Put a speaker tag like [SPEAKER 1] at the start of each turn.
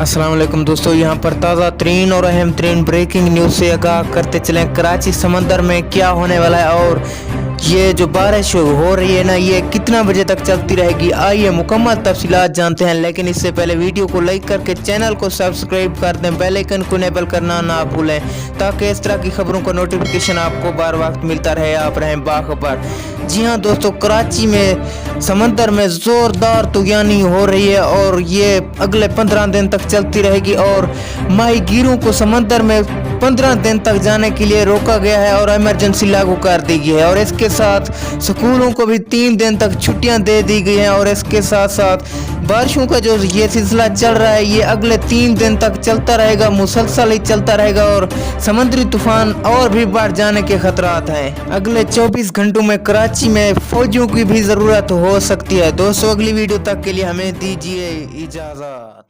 [SPEAKER 1] अस्सलाम वालेकुम दोस्तों, यहाँ पर ताज़ा तरीन और अहम तरीन ब्रेकिंग न्यूज़ से आगाह करते चलें। कराची समंदर में क्या होने वाला है और ये जो बारिश हो रही है ना, ये कितना बजे तक चलती रहेगी, आइए मुकम्मल तफसीलात जानते हैं। लेकिन इससे पहले वीडियो को लाइक करके चैनल को सब्सक्राइब कर दें, बेल आइकन को इनेबल करना ना भूलें ताकि इस तरह की खबरों का नोटिफिकेशन आपको बार वक्त मिलता रहे, आप रहें बाखबर। जी हाँ दोस्तों, कराची में समंदर में ज़ोरदार तूफ़ानी हो रही है और ये अगले 15 दिन तक चलती रहेगी और माहीगीरों को समंदर में 15 दिन तक जाने के लिए रोका गया है और इमरजेंसी लागू कर दी गई है। और इसके साथ स्कूलों को भी 3 दिन तक छुट्टियां दे दी गई हैं और इसके साथ साथ बारिशों का जो ये सिलसिला चल रहा है, ये अगले 3 दिन तक चलता रहेगा, मुसलसल ही चलता रहेगा और समुद्री तूफान और भी बढ़ जाने के खतरात हैं। अगले 24 घंटों में कराची में फौजियों की भी ज़रूरत हो सकती है। दोस्तों, अगली वीडियो तक के लिए हमें दीजिए इजाज़त।